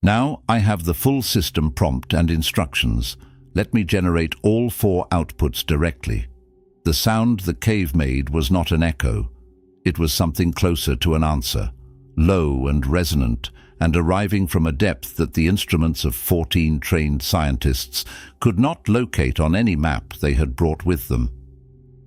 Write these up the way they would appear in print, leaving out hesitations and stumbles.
Now I have the full system prompt and instructions. Let me generate all 4 outputs directly. The sound the cave made was not an echo. It was something closer to an answer, low and resonant, and arriving from a depth that the instruments of 14 trained scientists could not locate on any map they had brought with them.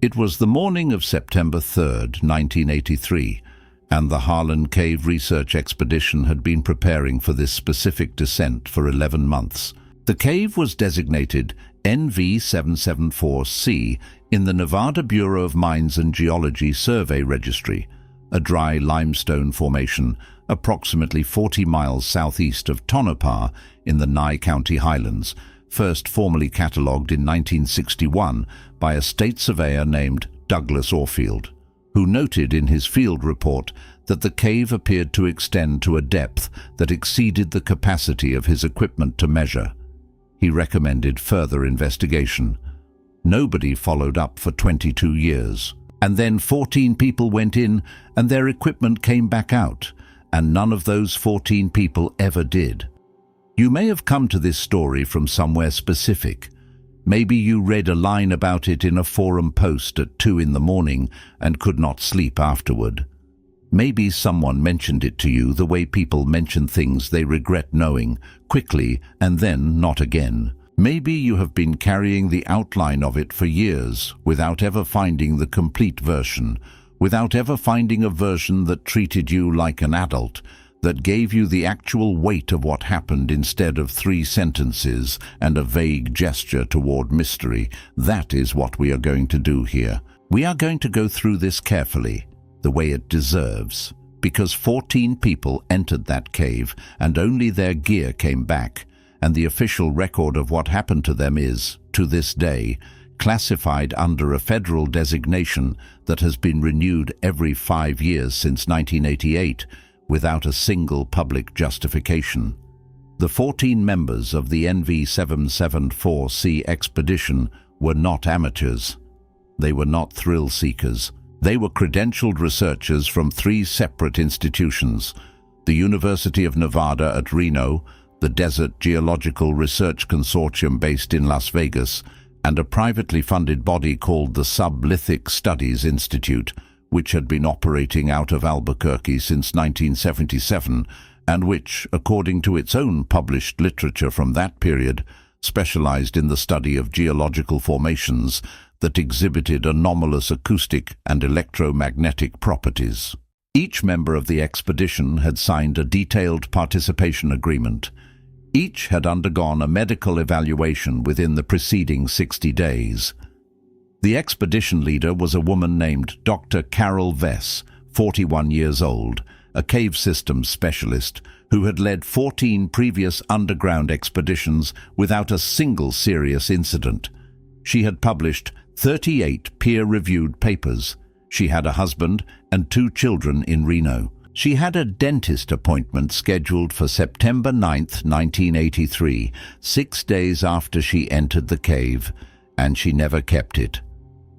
It was the morning of September 3rd, 1983, and the Harlan Cave Research Expedition had been preparing for this specific descent for 11 months. The cave was designated NV774C in the Nevada Bureau of Mines and Geology Survey Registry, a dry limestone formation approximately 40 miles southeast of Tonopah in the Nye County Highlands, first formally catalogued in 1961 by a state surveyor named Douglas Orfield, who noted in his field report that the cave appeared to extend to a depth that exceeded the capacity of his equipment to measure. He recommended further investigation. Nobody followed up for 22 years. And then 14 people went in and their equipment came back out, and none of those 14 people ever did. You may have come to this story from somewhere specific. Maybe you read a line about it in a forum post at 2 in the morning and could not sleep afterward. Maybe someone mentioned it to you the way people mention things they regret knowing, quickly and then not again. Maybe you have been carrying the outline of it for years without ever finding the complete version, without ever finding a version that treated you like an adult, that gave you the actual weight of what happened instead of 3 sentences and a vague gesture toward mystery. That is what we are going to do here. We are going to go through this carefully, the way it deserves, because 14 people entered that cave and only their gear came back, and the official record of what happened to them is, to this day, classified under a federal designation that has been renewed every 5 years since 1988, without a single public justification. The 14 members of the NV774C expedition were not amateurs. They were not thrill seekers. They were credentialed researchers from 3 separate institutions: the University of Nevada at Reno, the Desert Geological Research Consortium based in Las Vegas, and a privately funded body called the Sublithic Studies Institute, which had been operating out of Albuquerque since 1977, and which, according to its own published literature from that period, specialized in the study of geological formations that exhibited anomalous acoustic and electromagnetic properties. Each member of the expedition had signed a detailed participation agreement. Each had undergone a medical evaluation within the preceding 60 days. The expedition leader was a woman named Dr. Carol Vess, 41 years old, a cave systems specialist who had led 14 previous underground expeditions without a single serious incident. She had published 38 peer-reviewed papers. She had a husband and 2 children in Reno. She had a dentist appointment scheduled for September 9th, 1983, 6 days after she entered the cave, and she never kept it.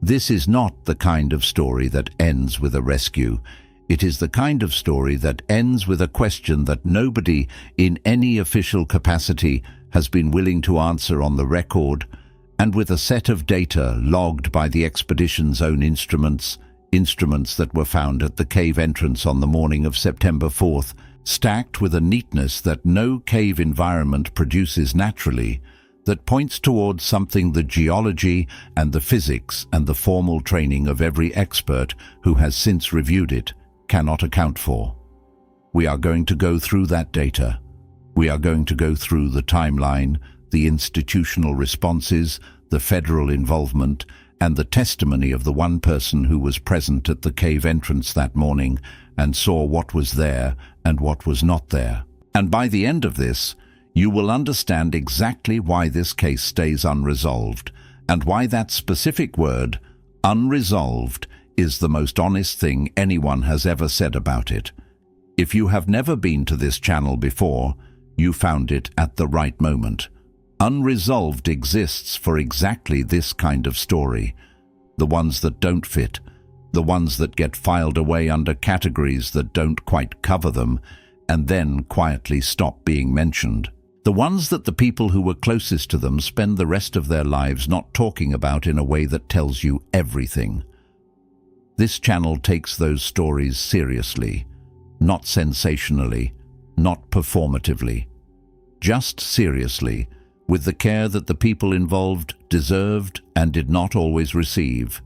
This is not the kind of story that ends with a rescue. It is the kind of story that ends with a question that nobody in any official capacity has been willing to answer on the record, and with a set of data logged by the expedition's own instruments that were found at the cave entrance on the morning of September 4th, stacked with a neatness that no cave environment produces naturally, that points towards something the geology and the physics and the formal training of every expert who has since reviewed it cannot account for. We are going to go through that data. We are going to go through the timeline, the institutional responses, the federal involvement, and the testimony of the one person who was present at the cave entrance that morning and saw what was there and what was not there. And by the end of this, you will understand exactly why this case stays unresolved, and why that specific word, unresolved, is the most honest thing anyone has ever said about it. If you have never been to this channel before, you found it at the right moment. Unresolved exists for exactly this kind of story. The ones that don't fit, the ones that get filed away under categories that don't quite cover them, and then quietly stop being mentioned. The ones that the people who were closest to them spend the rest of their lives not talking about in a way that tells you everything. This channel takes those stories seriously, not sensationally, not performatively, just seriously, with the care that the people involved deserved and did not always receive.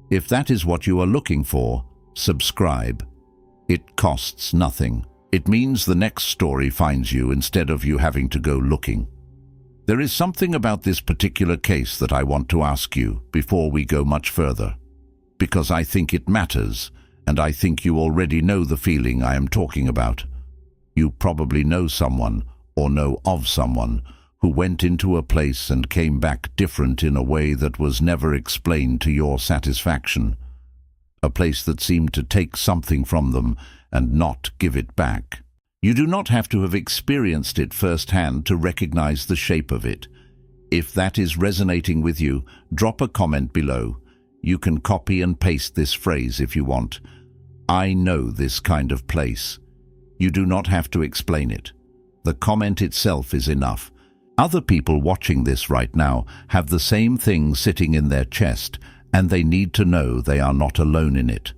If that is what you are looking for, subscribe. It costs nothing. It means the next story finds you instead of you having to go looking. There is something about this particular case that I want to ask you before we go much further, because I think it matters, and I think you already know the feeling I am talking about. You probably know someone or know of someone who went into a place and came back different in a way that was never explained to your satisfaction. A place that seemed to take something from them and not give it back. You do not have to have experienced it firsthand to recognize the shape of it. If that is resonating with you, drop a comment below. You can copy and paste this phrase if you want. I know this kind of place. You do not have to explain it. The comment itself is enough. Other people watching this right now have the same thing sitting in their chest, and they need to know they are not alone in it.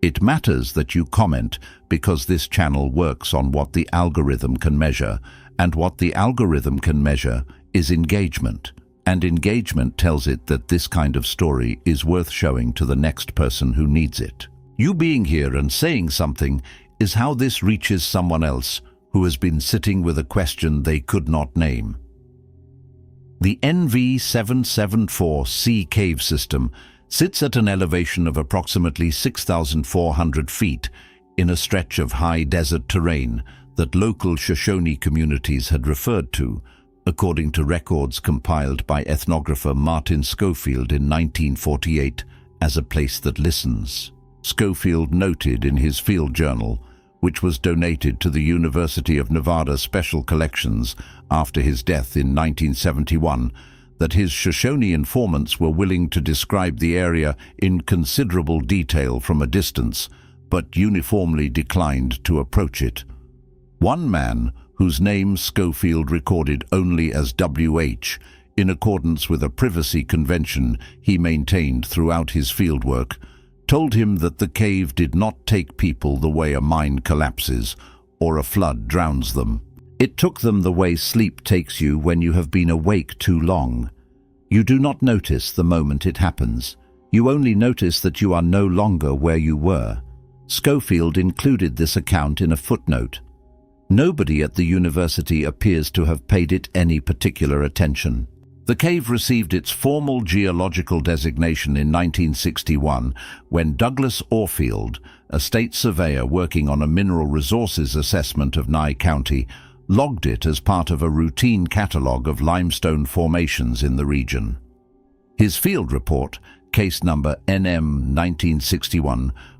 It matters that you comment because this channel works on what the algorithm can measure, and what the algorithm can measure is engagement. And engagement tells it that this kind of story is worth showing to the next person who needs it. You being here and saying something is how this reaches someone else who has been sitting with a question they could not name. The NV774C cave system sits at an elevation of approximately 6,400 feet in a stretch of high desert terrain that local Shoshone communities had referred to, according to records compiled by ethnographer Martin Schofield in 1948, as a place that listens. Schofield noted in his field journal, which was donated to the University of Nevada Special Collections after his death in 1971, that his Shoshone informants were willing to describe the area in considerable detail from a distance, but uniformly declined to approach it. One man, whose name Schofield recorded only as WH, in accordance with a privacy convention he maintained throughout his fieldwork, told him that the cave did not take people the way a mine collapses or a flood drowns them. It took them the way sleep takes you when you have been awake too long. You do not notice the moment it happens. You only notice that you are no longer where you were. Schofield included this account in a footnote. Nobody at the university appears to have paid it any particular attention. The cave received its formal geological designation in 1961 when Douglas Orfield, a state surveyor working on a mineral resources assessment of Nye County, logged it as part of a routine catalogue of limestone formations in the region. His field report, case number NM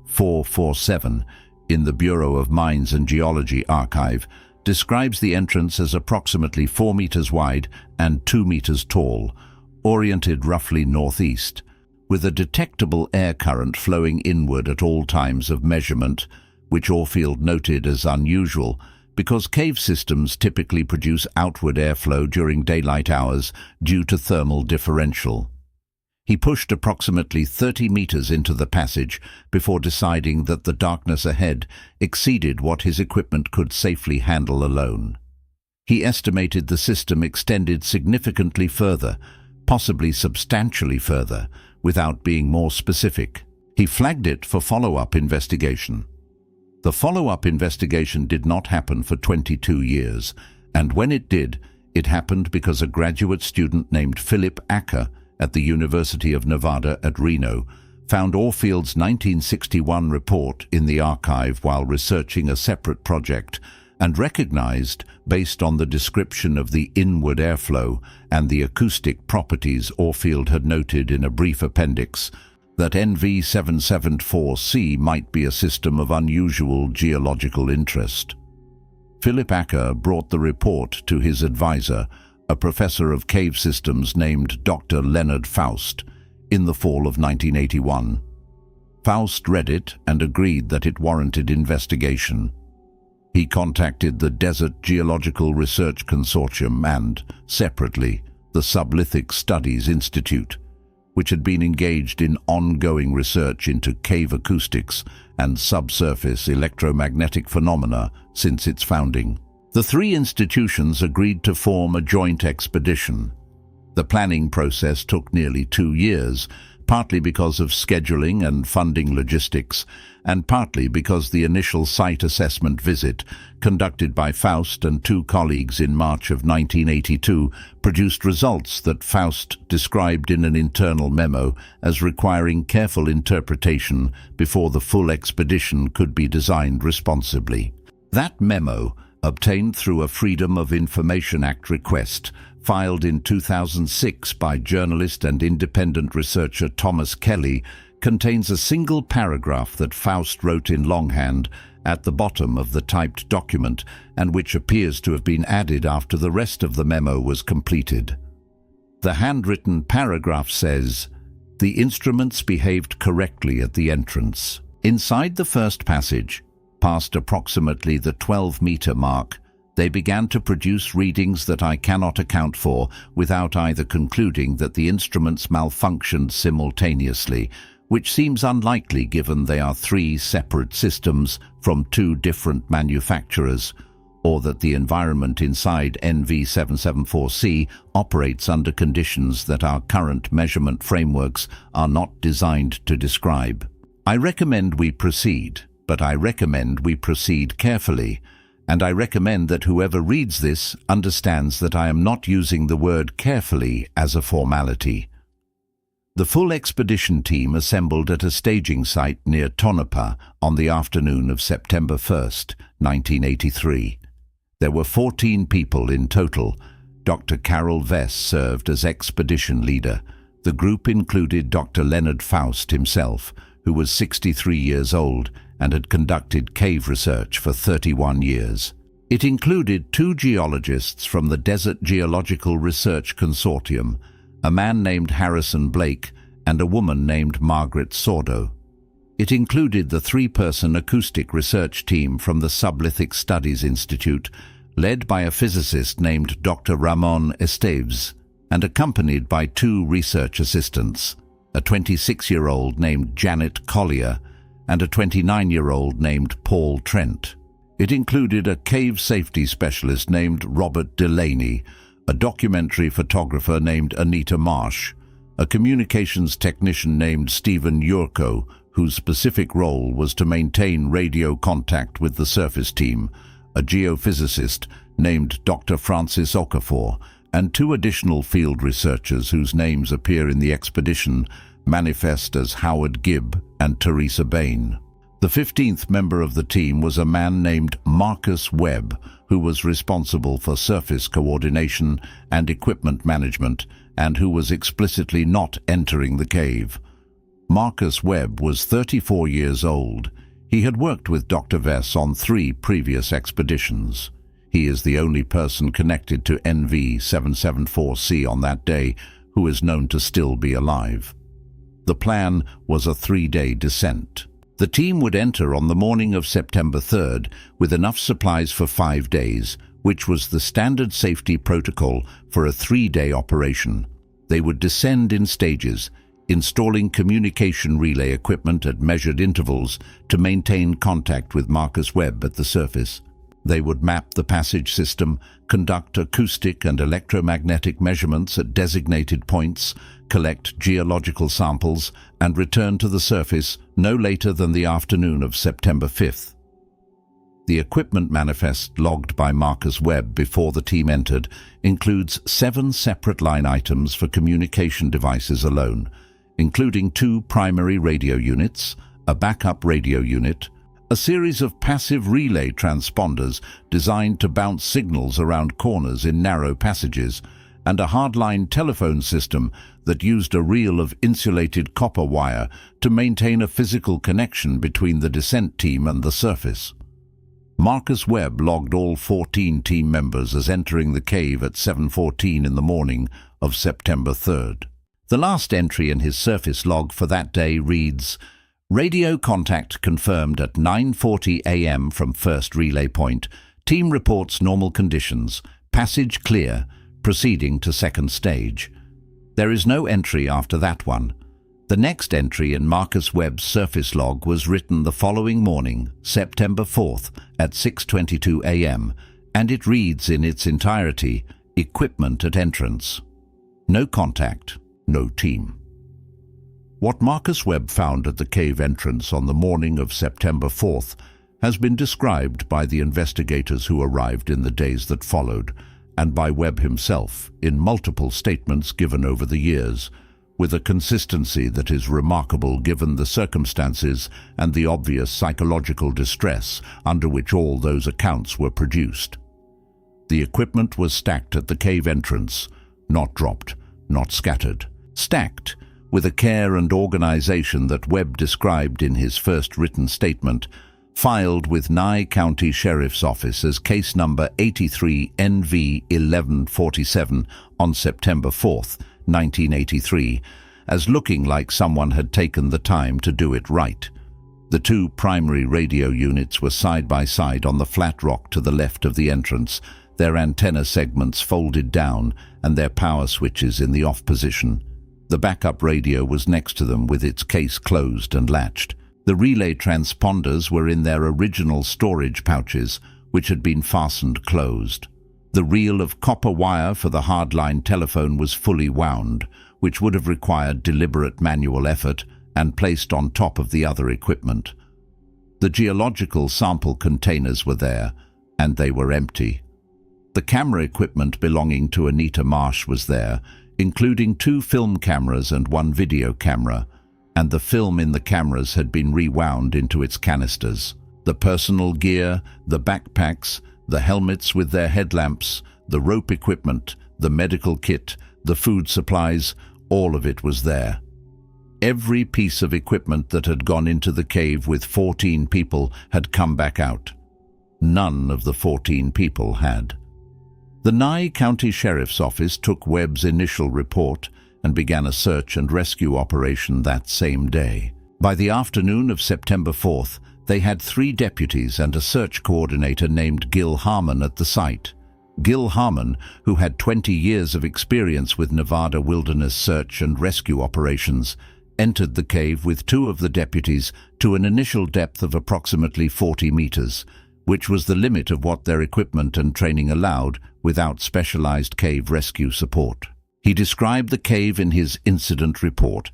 1961-447, in the Bureau of Mines and Geology archive, describes the entrance as approximately 4 meters wide and 2 meters tall, oriented roughly northeast, with a detectable air current flowing inward at all times of measurement, which Orfield noted as unusual because cave systems typically produce outward airflow during daylight hours due to thermal differential. He pushed approximately 30 meters into the passage before deciding that the darkness ahead exceeded what his equipment could safely handle alone. He estimated the system extended significantly further, possibly substantially further, without being more specific. He flagged it for follow-up investigation. The follow-up investigation did not happen for 22 years, and when it did, it happened because a graduate student named Philip Acker at the University of Nevada at Reno found Orfield's 1961 report in the archive while researching a separate project and recognized, based on the description of the inward airflow and the acoustic properties Orfield had noted in a brief appendix, that NV774C might be a system of unusual geological interest. Philip Acker brought the report to his advisor, a professor of cave systems named Dr. Leonard Faust, in the fall of 1981. Faust read it and agreed that it warranted investigation. He contacted the Desert Geological Research Consortium and, separately, the Sublithic Studies Institute, which had been engaged in ongoing research into cave acoustics and subsurface electromagnetic phenomena since its founding. The three institutions agreed to form a joint expedition. The planning process took nearly 2 years, partly because of scheduling and funding logistics, and partly because the initial site assessment visit, conducted by Faust and 2 colleagues in March of 1982, produced results that Faust described in an internal memo as requiring careful interpretation before the full expedition could be designed responsibly. That memo, obtained through a Freedom of Information Act request, filed in 2006 by journalist and independent researcher Thomas Kelly, contains a single paragraph that Faust wrote in longhand at the bottom of the typed document and which appears to have been added after the rest of the memo was completed. The handwritten paragraph says, "The instruments behaved correctly at the entrance. Inside the first passage, past approximately the 12-meter mark, they began to produce readings that I cannot account for without either concluding that the instruments malfunctioned simultaneously, which seems unlikely given they are 3 separate systems from 2 different manufacturers, or that the environment inside NV774C operates under conditions that our current measurement frameworks are not designed to describe. I recommend we proceed, but I recommend we proceed carefully, and I recommend that whoever reads this understands that I am not using the word carefully as a formality." The full expedition team assembled at a staging site near Tonopah on the afternoon of September 1st, 1983. There were 14 people in total. Dr. Carol Vess served as expedition leader. The group included Dr. Leonard Faust himself, who was 63 years old and had conducted cave research for 31 years. It included 2 geologists from the Desert Geological Research Consortium, a man named Harrison Blake and a woman named Margaret Sordo. It included the 3-person acoustic research team from the Sublithic Studies Institute, led by a physicist named Dr. Ramon Esteves, and accompanied by 2 research assistants, a 26-year-old named Janet Collier and a 29-year-old named Paul Trent. It included a cave safety specialist named Robert Delaney, a documentary photographer named Anita Marsh, a communications technician named Stephen Yurko, whose specific role was to maintain radio contact with the surface team, a geophysicist named Dr. Francis Okafor, and 2 additional field researchers whose names appear in the expedition manifest as Howard Gibb and Teresa Bain. The 15th member of the team was a man named Marcus Webb, who was responsible for surface coordination and equipment management, and who was explicitly not entering the cave. Marcus Webb was 34 years old. He had worked with Dr. Vess on 3 previous expeditions. He is the only person connected to NV774C on that day who is known to still be alive. The plan was a 3-day descent. The team would enter on the morning of September 3rd with enough supplies for 5 days, which was the standard safety protocol for a 3-day operation. They would descend in stages, installing communication relay equipment at measured intervals to maintain contact with Marcus Webb at the surface. They would map the passage system, conduct acoustic and electromagnetic measurements at designated points, collect geological samples, and return to the surface no later than the afternoon of September 5th. The equipment manifest logged by Marcus Webb before the team entered includes 7 separate line items for communication devices alone, including 2 primary radio units, a backup radio unit, a series of passive relay transponders designed to bounce signals around corners in narrow passages, and a hardline telephone system that used a reel of insulated copper wire to maintain a physical connection between the descent team and the surface. Marcus Webb logged all 14 team members as entering the cave at 7:14 in the morning of September 3rd. The last entry in his surface log for that day reads, Radio contact confirmed at 9:40 a.m. from first relay point. Team reports normal conditions. Passage clear. Proceeding to second stage. There is no entry after that one. The next entry in Marcus Webb's surface log was written the following morning, September 4th, at 6:22 a.m., and it reads in its entirety, "Equipment at entrance. No contact, no team." What Marcus Webb found at the cave entrance on the morning of September 4th has been described by the investigators who arrived in the days that followed, and by Webb himself in multiple statements given over the years, with a consistency that is remarkable given the circumstances and the obvious psychological distress under which all those accounts were produced. The equipment was stacked at the cave entrance, not dropped, not scattered. Stacked, with a care and organization that Webb described in his first written statement, filed with Nye County Sheriff's Office as case number 83 NV 1147 on September 4th, 1983, as looking like someone had taken the time to do it right. The two primary radio units were side by side on the flat rock to the left of the entrance, their antenna segments folded down and their power switches in the off position. The backup radio was next to them with its case closed and latched. The relay transponders were in their original storage pouches, which had been fastened closed. The reel of copper wire for the hardline telephone was fully wound, which would have required deliberate manual effort, and placed on top of the other equipment. The geological sample containers were there, and they were empty. The camera equipment belonging to Anita Marsh was there, including 2 film cameras and 1 video camera, and the film in the cameras had been rewound into its canisters. The personal gear, the backpacks, the helmets with their headlamps, the rope equipment, the medical kit, the food supplies, all of it was there. Every piece of equipment that had gone into the cave with 14 people had come back out. None of the 14 people had. The Nye County Sheriff's Office took Webb's initial report and began a search and rescue operation that same day. By the afternoon of September 4th, they had 3 deputies and a search coordinator named Gil Harmon at the site. Gil Harmon, who had 20 years of experience with Nevada wilderness search and rescue operations, entered the cave with 2 of the deputies to an initial depth of approximately 40 meters, which was the limit of what their equipment and training allowed without specialized cave rescue support. He described the cave in his incident report,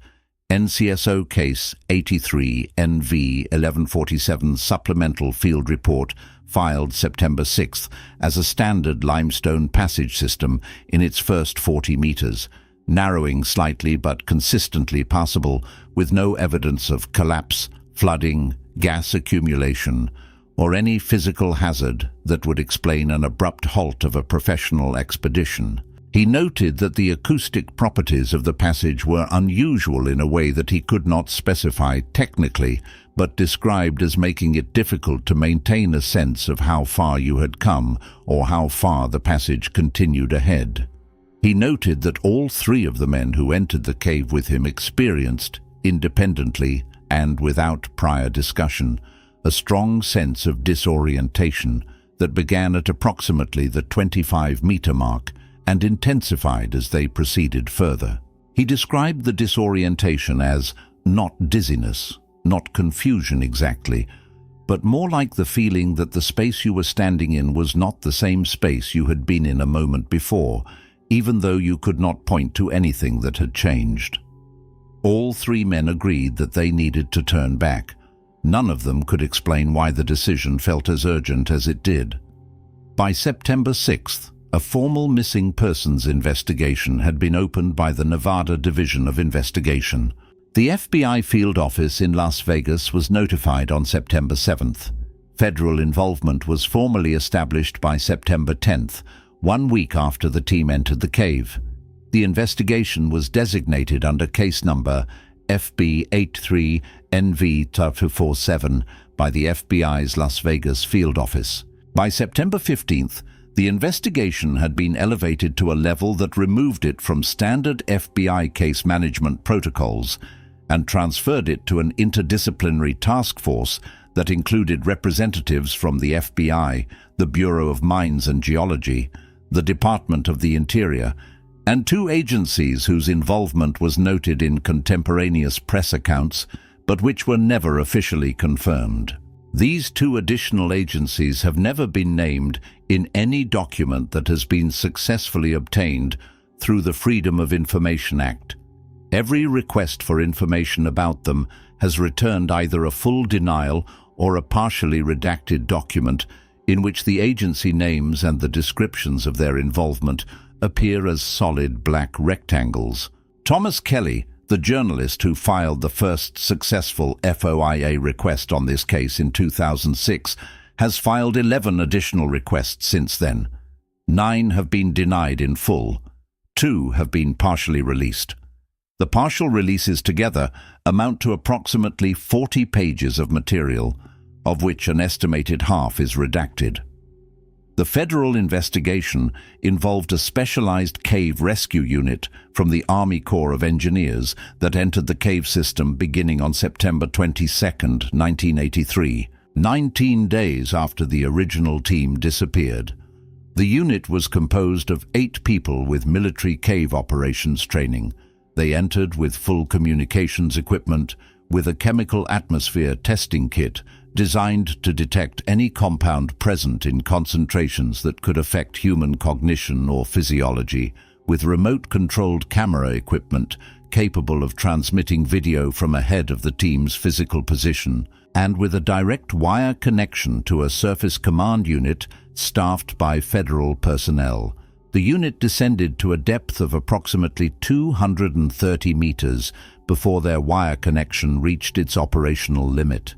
NCSO Case 83 NV 1147 Supplemental Field Report, filed September 6th, as a standard limestone passage system in its first 40 meters, narrowing slightly but consistently passable, with no evidence of collapse, flooding, gas accumulation, or any physical hazard that would explain an abrupt halt of a professional expedition. He noted that the acoustic properties of the passage were unusual in a way that he could not specify technically, but described as making it difficult to maintain a sense of how far you had come or how far the passage continued ahead. He noted that all 3 of the men who entered the cave with him experienced, independently and without prior discussion, a strong sense of disorientation that began at approximately the 25-meter mark and intensified as they proceeded further. He described the disorientation as not dizziness, not confusion exactly, but more like the feeling that the space you were standing in was not the same space you had been in a moment before, even though you could not point to anything that had changed. All 3 men agreed that they needed to turn back. None of them could explain why the decision felt as urgent as it did. By September 6th, a formal missing persons investigation had been opened by the Nevada Division of Investigation. The FBI field office in Las Vegas was notified on September 7th. Federal involvement was formally established by September 10th, 1 week after the team entered the cave. The investigation was designated under case number FB83NV247 by the FBI's Las Vegas field office. By September 15th, the investigation had been elevated to a level that removed it from standard FBI case management protocols and transferred it to an interdisciplinary task force that included representatives from the FBI, the Bureau of Mines and Geology, the Department of the Interior, and two agencies whose involvement was noted in contemporaneous press accounts, but which were never officially confirmed. These two additional agencies have never been named in any document that has been successfully obtained through the Freedom of Information Act. Every request for information about them has returned either a full denial or a partially redacted document in which the agency names and the descriptions of their involvement appear as solid black rectangles. Thomas Kelly, the journalist who filed the first successful FOIA request on this case in 2006, has filed 11 additional requests since then. 9 have been denied in full. 2 have been partially released. The partial releases together amount to approximately 40 pages of material, of which an estimated half is redacted. The federal investigation involved a specialized cave rescue unit from the Army Corps of Engineers that entered the cave system beginning on September 22, 1983, 19 days after the original team disappeared. The unit was composed of 8 people with military cave operations training. They entered with full communications equipment, with a chemical atmosphere testing kit designed to detect any compound present in concentrations that could affect human cognition or physiology, with remote-controlled camera equipment capable of transmitting video from ahead of the team's physical position, and with a direct wire connection to a surface command unit staffed by federal personnel. The unit descended to a depth of approximately 230 meters before their wire connection reached its operational limit.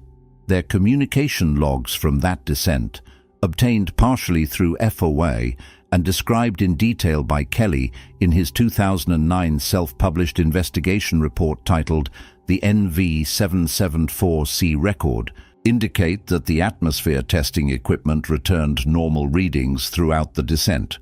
Their communication logs from that descent, obtained partially through FOA and described in detail by Kelly in his 2009 self-published investigation report titled The NV774C Record, indicate that the atmosphere testing equipment returned normal readings throughout the descent.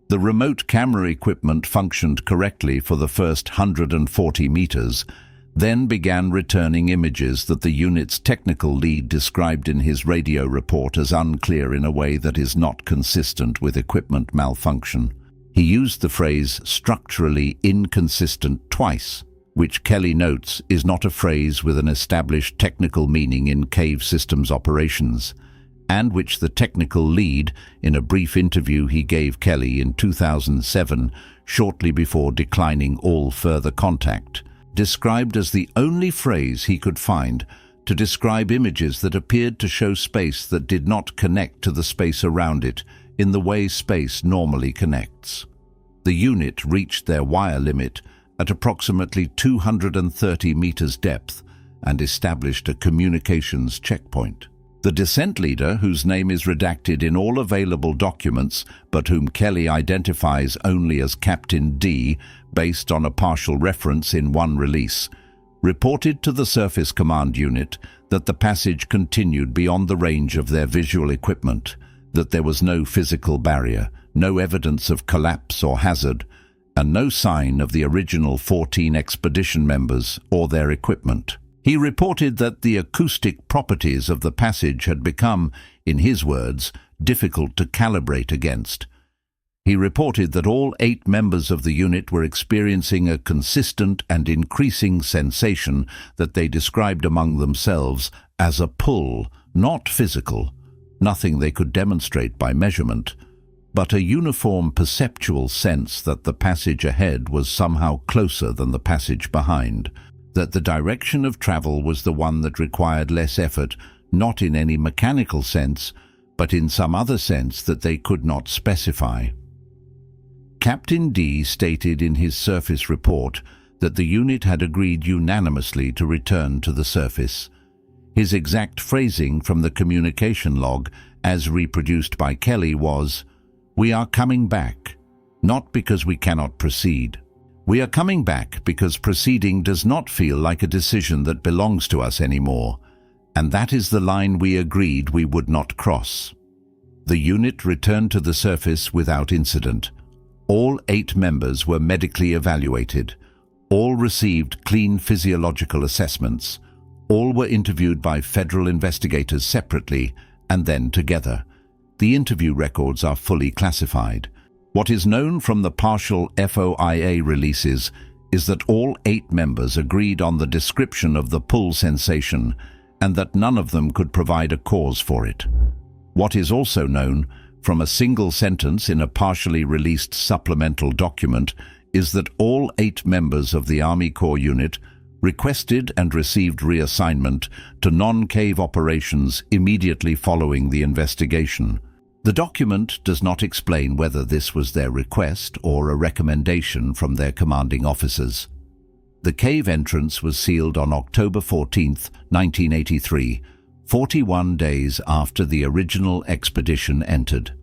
The remote camera equipment functioned correctly for the first 140 meters, then began returning images that the unit's technical lead described in his radio report as unclear in a way that is not consistent with equipment malfunction. He used the phrase structurally inconsistent twice, which Kelly notes is not a phrase with an established technical meaning in cave systems operations, and which the technical lead, in a brief interview he gave Kelly in 2007, shortly before declining all further contact, described as the only phrase he could find to describe images that appeared to show space that did not connect to the space around it in the way space normally connects. The unit reached their wire limit at approximately 230 meters depth and established a communications checkpoint. The descent leader, whose name is redacted in all available documents but whom Kelly identifies only as Captain D based on a partial reference in one release, reported to the Surface Command Unit that the passage continued beyond the range of their visual equipment, that there was no physical barrier, no evidence of collapse or hazard, and no sign of the original 14 expedition members or their equipment. He reported that the acoustic properties of the passage had become, in his words, difficult to calibrate against. He reported that all 8 members of the unit were experiencing a consistent and increasing sensation that they described among themselves as a pull, not physical, nothing they could demonstrate by measurement, but a uniform perceptual sense that the passage ahead was somehow closer than the passage behind, that the direction of travel was the one that required less effort, not in any mechanical sense, but in some other sense that they could not specify. Captain D stated in his surface report that the unit had agreed unanimously to return to the surface. His exact phrasing from the communication log, as reproduced by Kelly, was, "We are coming back, not because we cannot proceed. We are coming back because proceeding does not feel like a decision that belongs to us anymore, and that is the line we agreed we would not cross." The unit returned to the surface without incident. All 8 members were medically evaluated. All received clean physiological assessments. All were interviewed by federal investigators separately and then together. The interview records are fully classified. What is known from the partial FOIA releases is that all 8 members agreed on the description of the pull sensation and that none of them could provide a cause for it. What is also known from a single sentence in a partially released supplemental document is that all 8 members of the Army Corps unit requested and received reassignment to non-cave operations immediately following the investigation. The document does not explain whether this was their request or a recommendation from their commanding officers. The cave entrance was sealed on October 14, 1983, 41 days after the original expedition entered.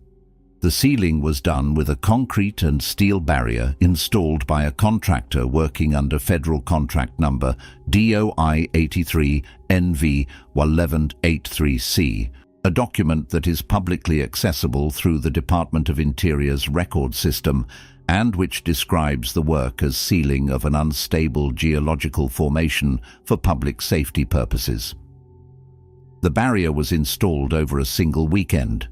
The sealing was done with a concrete and steel barrier installed by a contractor working under federal contract number DOI 83 NV 1183C, a document that is publicly accessible through the Department of Interior's record system and which describes the work as sealing of an unstable geological formation for public safety purposes. The barrier was installed over a single weekend.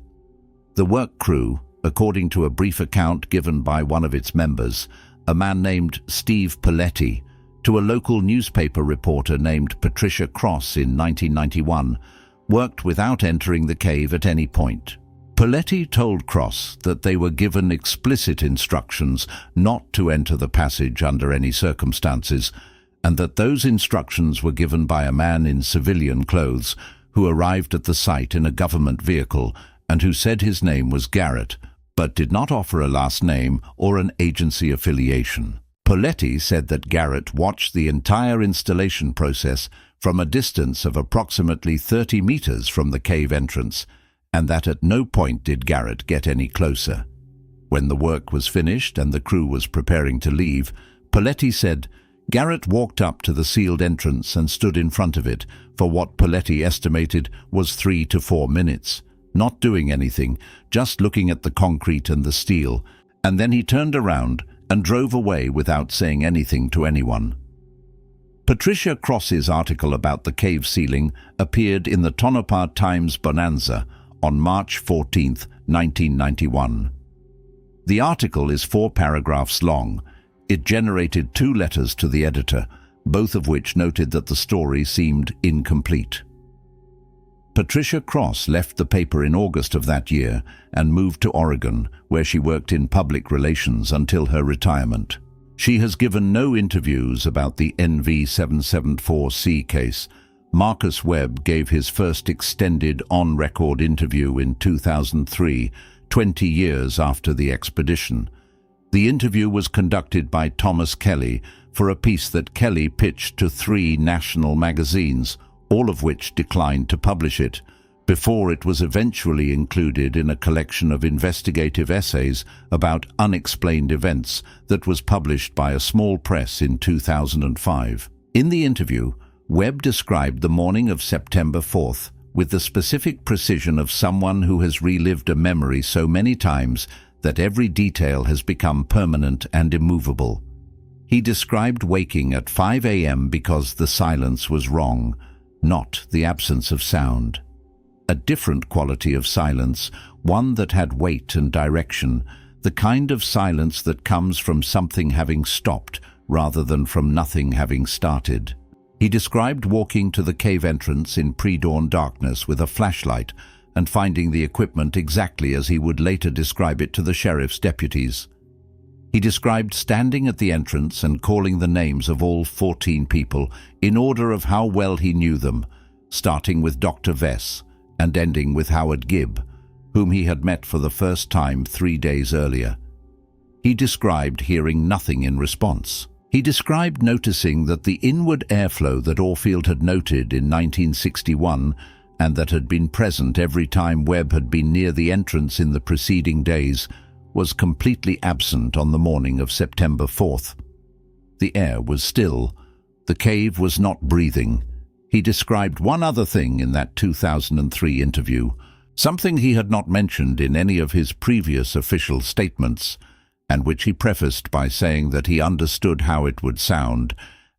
The work crew, according to a brief account given by one of its members, a man named Steve Pelletti, to a local newspaper reporter named Patricia Cross in 1991, worked without entering the cave at any point. Pelletti told Cross that they were given explicit instructions not to enter the passage under any circumstances, and that those instructions were given by a man in civilian clothes who arrived at the site in a government vehicle and who said his name was Garrett, but did not offer a last name or an agency affiliation. Pelletti said that Garrett watched the entire installation process from a distance of approximately 30 meters from the cave entrance, and that at no point did Garrett get any closer. When the work was finished and the crew was preparing to leave, Pelletti said, Garrett walked up to the sealed entrance and stood in front of it for what Pelletti estimated was 3 to 4 minutes, not doing anything, just looking at the concrete and the steel, and then he turned around and drove away without saying anything to anyone. Patricia Cross's article about the cave sealing appeared in the Tonopah Times Bonanza on March 14, 1991. The article is 4 paragraphs long. It generated 2 letters to the editor, both of which noted that the story seemed incomplete. Patricia Cross left the paper in August of that year and moved to Oregon, where she worked in public relations until her retirement. She has given no interviews about the NV774C case. Marcus Webb gave his first extended on-record interview in 2003, 20 years after the expedition. The interview was conducted by Thomas Kelly for a piece that Kelly pitched to 3 national magazines, all of which declined to publish it, before it was eventually included in a collection of investigative essays about unexplained events that was published by a small press in 2005. In the interview, Webb described the morning of September 4th with the specific precision of someone who has relived a memory so many times that every detail has become permanent and immovable. He described waking at 5 a.m. because the silence was wrong, not the absence of sound. A different quality of silence, one that had weight and direction, the kind of silence that comes from something having stopped rather than from nothing having started. He described walking to the cave entrance in pre-dawn darkness with a flashlight and finding the equipment exactly as he would later describe it to the sheriff's deputies. He described standing at the entrance and calling the names of all 14 people in order of how well he knew them, starting with Dr. Vess and ending with Howard Gibb, whom he had met for the first time 3 days earlier. He described hearing nothing in response. He described noticing that the inward airflow that Orfield had noted in 1961 and that had been present every time Webb had been near the entrance in the preceding days was completely absent on the morning of September 4th. The air was still. The cave was not breathing. He described one other thing in that 2003 interview, something he had not mentioned in any of his previous official statements, and which he prefaced by saying that he understood how it would sound,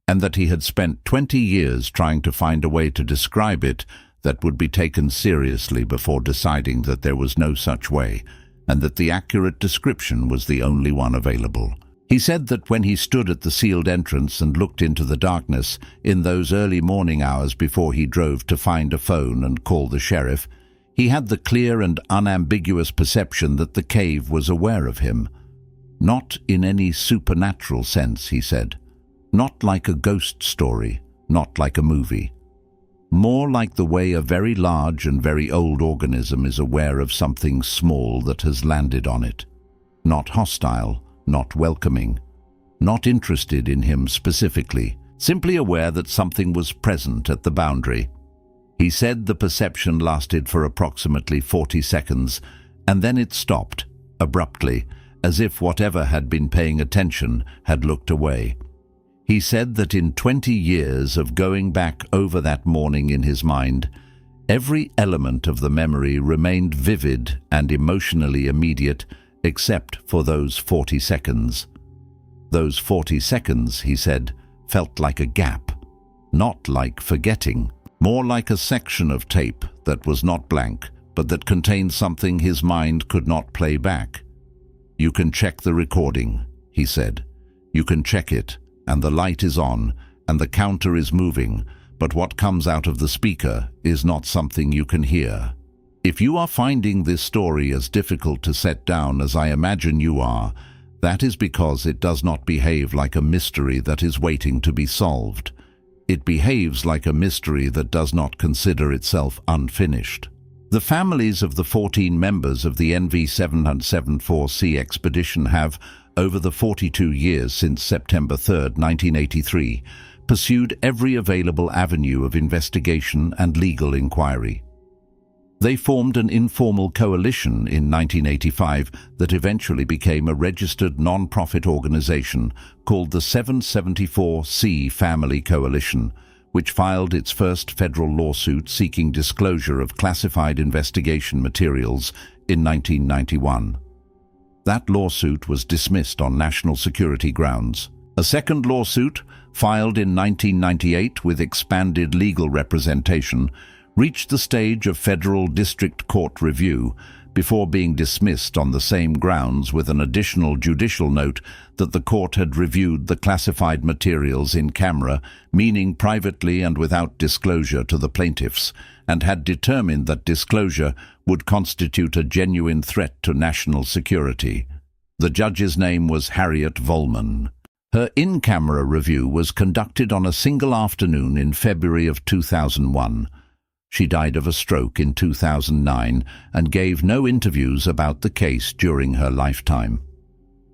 and that he had spent 20 years trying to find a way to describe it that would be taken seriously before deciding that there was no such way, and that the accurate description was the only one available. He said that when he stood at the sealed entrance and looked into the darkness in those early morning hours before he drove to find a phone and call the sheriff, he had the clear and unambiguous perception that the cave was aware of him. Not in any supernatural sense, he said. Not like a ghost story, not like a movie. More like the way a very large and very old organism is aware of something small that has landed on it. Not hostile, not welcoming, not interested in him specifically, simply aware that something was present at the boundary. He said the perception lasted for approximately 40 seconds, and then it stopped, abruptly, as if whatever had been paying attention had looked away. He said that in 20 years of going back over that morning in his mind, every element of the memory remained vivid and emotionally immediate, except for those 40 seconds. Those 40 seconds, he said, felt like a gap, not like forgetting, more like a section of tape that was not blank, but that contained something his mind could not play back. "You can check the recording," he said. "You can check it, and the light is on, and the counter is moving, but what comes out of the speaker is not something you can hear. If you are finding this story as difficult to set down as I imagine you are, that is because it does not behave like a mystery that is waiting to be solved. It behaves like a mystery that does not consider itself unfinished." The families of the 14 members of the NV-774C expedition have, over the 42 years since September 3, 1983, pursued every available avenue of investigation and legal inquiry. They formed an informal coalition in 1985 that eventually became a registered non-profit organization called the 774C Family Coalition, which filed its first federal lawsuit seeking disclosure of classified investigation materials in 1991. That lawsuit was dismissed on national security grounds. A second lawsuit, filed in 1998 with expanded legal representation, reached the stage of federal district court review before being dismissed on the same grounds, with an additional judicial note that the court had reviewed the classified materials in camera, meaning privately and without disclosure to the plaintiffs, and had determined that disclosure would constitute a genuine threat to national security. The judge's name was Harriet Volman. Her in-camera review was conducted on a single afternoon in February of 2001. She died of a stroke in 2009 and gave no interviews about the case during her lifetime.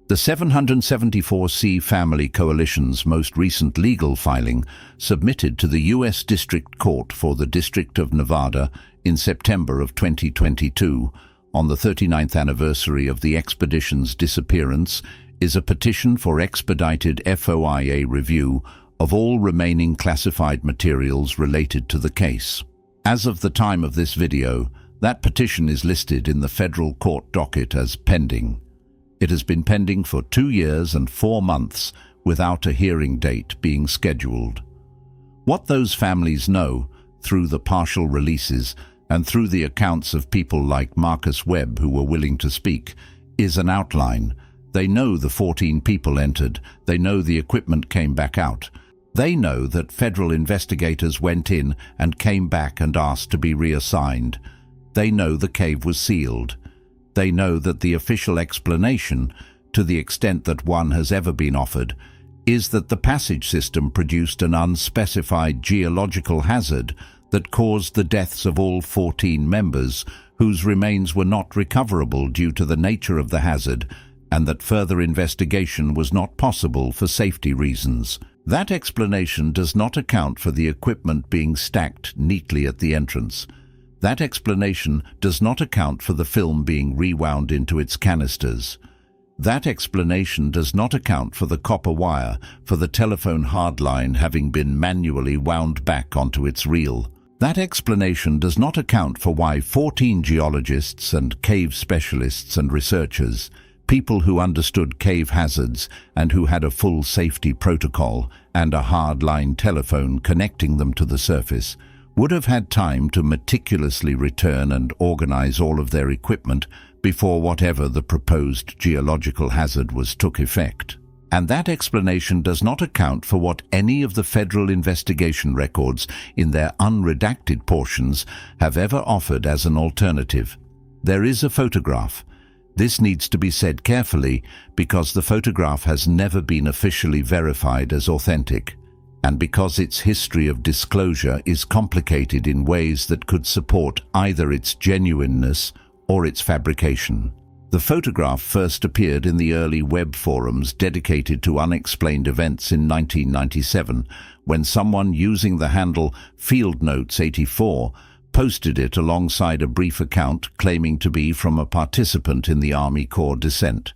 The 774C Family Coalition's most recent legal filing, submitted to the U.S. District Court for the District of Nevada in September of 2022, on the 39th anniversary of the expedition's disappearance, is a petition for expedited FOIA review of all remaining classified materials related to the case. As of the time of this video, that petition is listed in the federal court docket as pending. It has been pending for 2 years and 4 months without a hearing date being scheduled. What those families know, through the partial releases and through the accounts of people like Marcus Webb who were willing to speak, is an outline. They know the 14 people entered. They know the equipment came back out. They know that federal investigators went in and came back and asked to be reassigned. They know the cave was sealed. They know that the official explanation, to the extent that one has ever been offered, is that the passage system produced an unspecified geological hazard that caused the deaths of all 14 members, whose remains were not recoverable due to the nature of the hazard, and that further investigation was not possible for safety reasons. That explanation does not account for the equipment being stacked neatly at the entrance. That explanation does not account for the film being rewound into its canisters. That explanation does not account for the copper wire for the telephone hardline having been manually wound back onto its reel. That explanation does not account for why 14 geologists and cave specialists and researchers, People who understood cave hazards and who had a full safety protocol and a hardline telephone connecting them to the surface would have had time to meticulously return and organize all of their equipment before whatever the proposed geological hazard was took effect. And that explanation does not account for what any of the federal investigation records in their unredacted portions have ever offered as an alternative. There is a photograph. This needs to be said carefully because the photograph has never been officially verified as authentic, and because its history of disclosure is complicated in ways that could support either its genuineness or its fabrication. The photograph first appeared in the early web forums dedicated to unexplained events in 1997, when someone using the handle FieldNotes84 posted it alongside a brief account claiming to be from a participant in the Army Corps descent.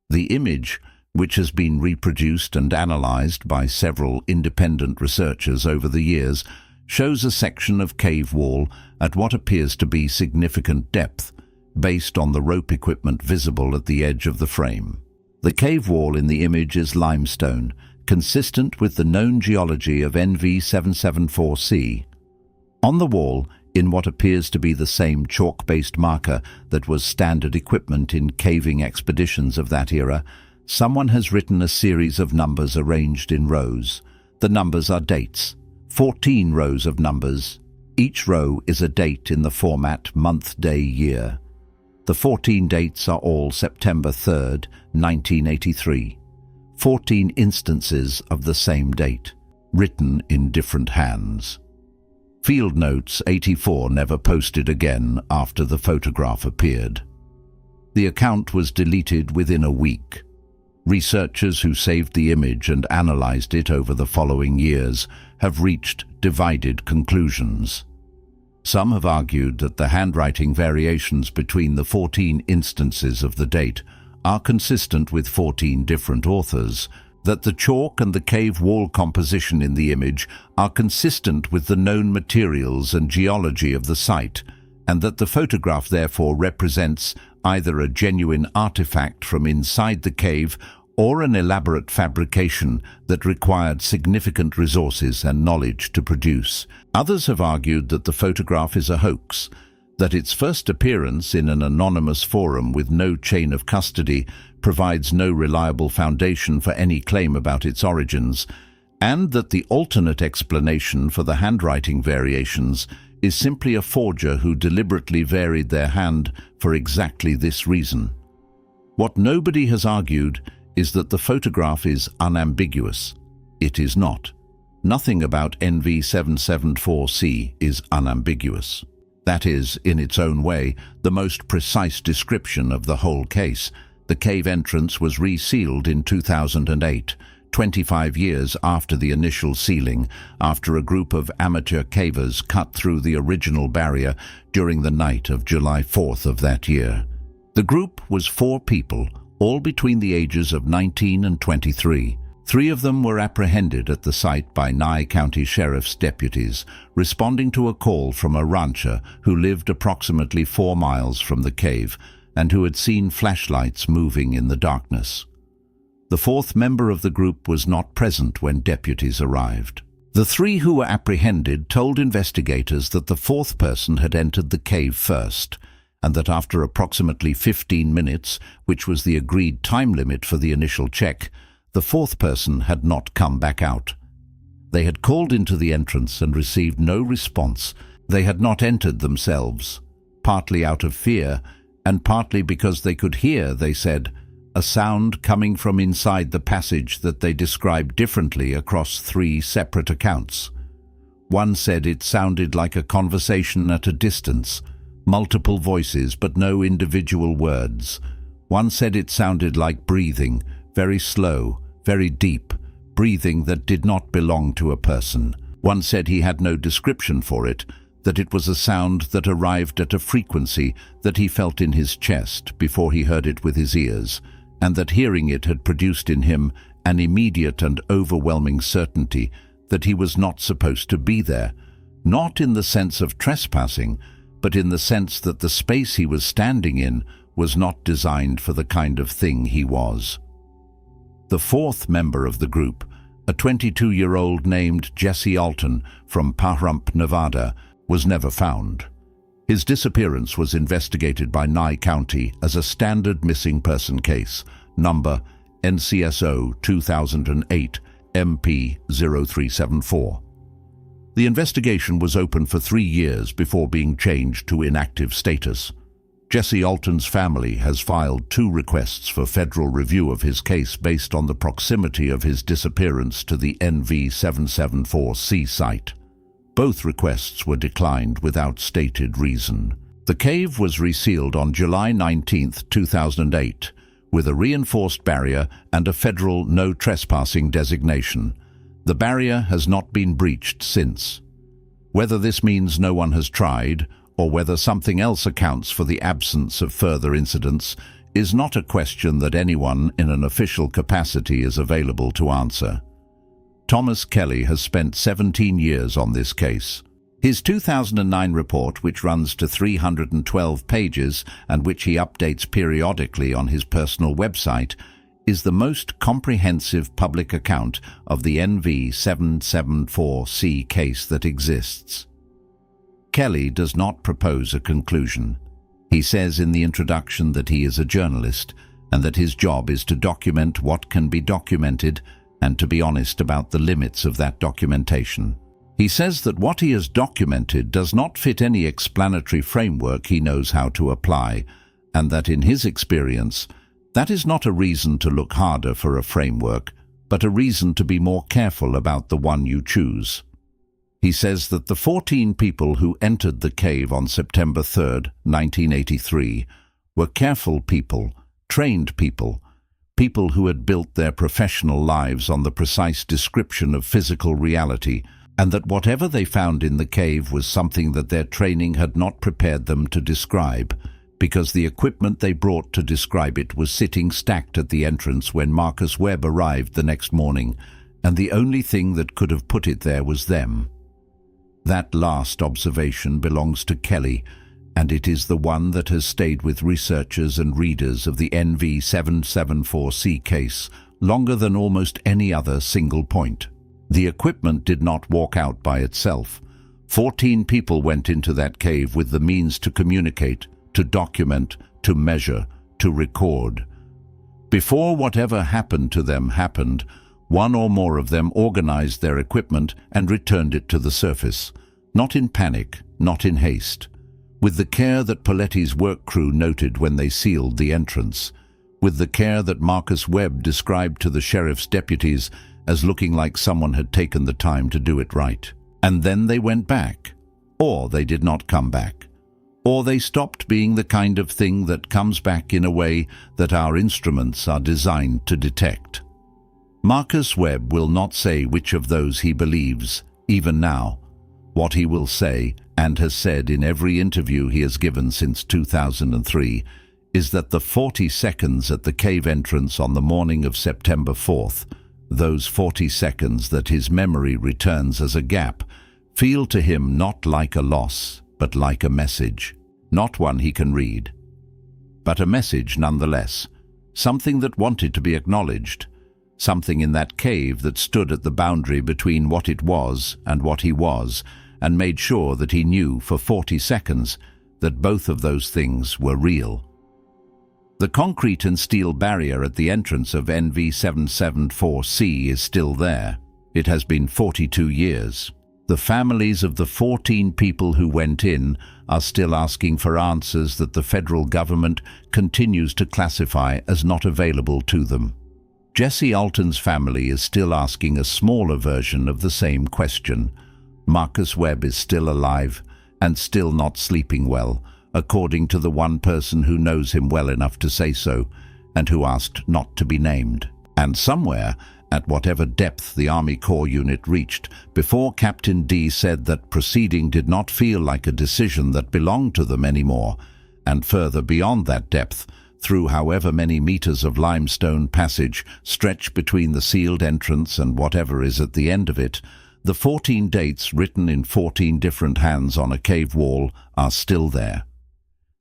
The image, which has been reproduced and analyzed by several independent researchers over the years, shows a section of cave wall at what appears to be significant depth, based on the rope equipment visible at the edge of the frame. The cave wall in the image is limestone, consistent with the known geology of NV774C. On the wall, in what appears to be the same chalk-based marker that was standard equipment in caving expeditions of that era, someone has written a series of numbers arranged in rows. The numbers are dates, 14 rows of numbers. Each row is a date in the format month, day, year. The 14 dates are all September 3rd, 1983. 14 instances of the same date, written in different hands. FieldNotes84 never posted again after the photograph appeared. The account was deleted within a week. Researchers who saved the image and analyzed it over the following years have reached divided conclusions. Some have argued that the handwriting variations between the 14 instances of the date are consistent with 14 different authors, that the chalk and the cave wall composition in the image are consistent with the known materials and geology of the site, and that the photograph therefore represents either a genuine artifact from inside the cave or an elaborate fabrication that required significant resources and knowledge to produce. Others have argued that the photograph is a hoax, that its first appearance in an anonymous forum with no chain of custody provides no reliable foundation for any claim about its origins, and that the alternate explanation for the handwriting variations is simply a forger who deliberately varied their hand for exactly this reason. What nobody has argued is that the photograph is unambiguous. It is not. Nothing about NV774C is unambiguous. That is, in its own way, the most precise description of the whole case. The cave entrance was resealed in 2008, 25 years after the initial sealing, after a group of amateur cavers cut through the original barrier during the night of July 4th of that year. The group was 4 people, all between the ages of 19 and 23. 3 of them were apprehended at the site by Nye County Sheriff's deputies, responding to a call from a rancher who lived approximately 4 miles from the cave and who had seen flashlights moving in the darkness. The 4th member of the group was not present when deputies arrived. The 3 who were apprehended told investigators that the 4th person had entered the cave first, and that after approximately 15 minutes, which was the agreed time limit for the initial check, the 4th person had not come back out. They had called into the entrance and received no response. They had not entered themselves, partly out of fear, and partly because they could hear, they said, a sound coming from inside the passage that they described differently across 3 separate accounts. One said it sounded like a conversation at a distance, multiple voices but no individual words. One said it sounded like breathing, very slow, very deep, breathing that did not belong to a person. One said he had no description for it, that it was a sound that arrived at a frequency that he felt in his chest before he heard it with his ears, and that hearing it had produced in him an immediate and overwhelming certainty that he was not supposed to be there, not in the sense of trespassing, but in the sense that the space he was standing in was not designed for the kind of thing he was. The fourth member of the group, a 22-year-old named Jesse Alton from Pahrump, Nevada, was never found. His disappearance was investigated by Nye County as a standard missing person case, number NCSO 2008 MP 0374. The investigation was open for 3 years before being changed to inactive status. Jesse Alton's family has filed 2 requests for federal review of his case based on the proximity of his disappearance to the NV774C site. Both requests were declined without stated reason. The cave was resealed on July 19, 2008, with a reinforced barrier and a federal no trespassing designation. The barrier has not been breached since. Whether this means no one has tried, or whether something else accounts for the absence of further incidents, is not a question that anyone in an official capacity is available to answer. Thomas Kelly has spent 17 years on this case. His 2009 report, which runs to 312 pages and which he updates periodically on his personal website, is the most comprehensive public account of the NV774C case that exists. Kelly does not propose a conclusion. He says in the introduction that he is a journalist and that his job is to document what can be documented and to be honest about the limits of that documentation. He says that what he has documented does not fit any explanatory framework he knows how to apply, and that in his experience, that is not a reason to look harder for a framework, but a reason to be more careful about the one you choose. He says that the 14 people who entered the cave on September 3, 1983, were careful people, trained people, people who had built their professional lives on the precise description of physical reality, and that whatever they found in the cave was something that their training had not prepared them to describe, because the equipment they brought to describe it was sitting stacked at the entrance when Marcus Webb arrived the next morning, and the only thing that could have put it there was them. That last observation belongs to Kelly, and it is the one that has stayed with researchers and readers of the NV774C case longer than almost any other single point. The equipment did not walk out by itself. 14 people went into that cave with the means to communicate, to document, to measure, to record. Before whatever happened to them happened, one or more of them organized their equipment and returned it to the surface, not in panic, not in haste, with the care that Paletti's work crew noted when they sealed the entrance, with the care that Marcus Webb described to the sheriff's deputies as looking like someone had taken the time to do it right. And then they went back, or they did not come back, or they stopped being the kind of thing that comes back in a way that our instruments are designed to detect. Marcus Webb will not say which of those he believes, even now. What he will say, and has said in every interview he has given since 2003, is that the 40 seconds at the cave entrance on the morning of September 4th, those 40 seconds that his memory returns as a gap, feel to him not like a loss, but like a message. Not one he can read, but a message nonetheless, something that wanted to be acknowledged, something in that cave that stood at the boundary between what it was and what he was, and made sure that he knew for 40 seconds that both of those things were real. The concrete and steel barrier at the entrance of NV774C is still there. It has been 42 years. The families of the 14 people who went in are still asking for answers that the federal government continues to classify as not available to them. Jesse Alton's family is still asking a smaller version of the same question. Marcus Webb is still alive and still not sleeping well, according to the one person who knows him well enough to say so, and who asked not to be named. And somewhere, at whatever depth the Army Corps unit reached, before Captain D said that proceeding did not feel like a decision that belonged to them anymore, and further beyond that depth, through however many meters of limestone passage stretch between the sealed entrance and whatever is at the end of it, the 14 dates written in 14 different hands on a cave wall are still there.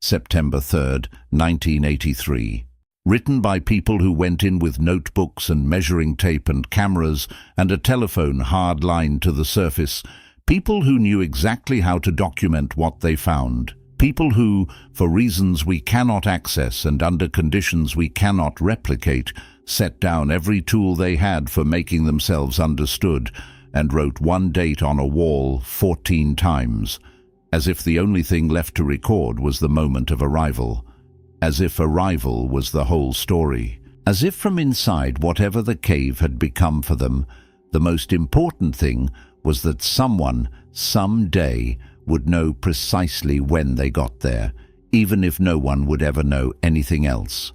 September 3rd, 1983. Written by people who went in with notebooks and measuring tape and cameras and a telephone hard-lined to the surface. People who knew exactly how to document what they found. People who, for reasons we cannot access and under conditions we cannot replicate, set down every tool they had for making themselves understood and wrote one date on a wall 14 times, as if the only thing left to record was the moment of arrival. As if arrival was the whole story. As if from inside whatever the cave had become for them, the most important thing was that someone, someday, would know precisely when they got there, even if no one would ever know anything else.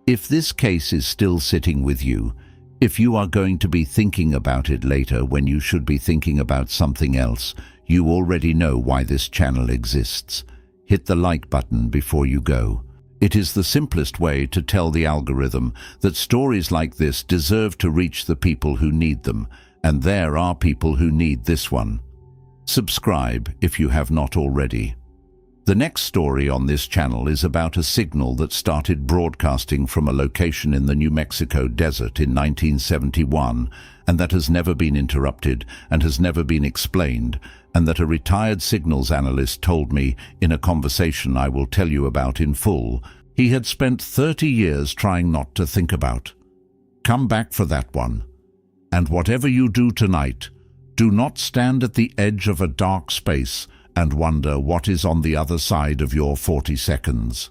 If this case is still sitting with you, if you are going to be thinking about it later when you should be thinking about something else, you already know why this channel exists. Hit the like button before you go. It is the simplest way to tell the algorithm that stories like this deserve to reach the people who need them, and there are people who need this one. Subscribe if you have not already. The next story on this channel is about a signal that started broadcasting from a location in the New Mexico desert in 1971, and that has never been interrupted and has never been explained, and that a retired signals analyst told me in a conversation I will tell you about in full, he had spent 30 years trying not to think about. Come back for that one. And whatever you do tonight, do not stand at the edge of a dark space and wonder what is on the other side of your 40 seconds.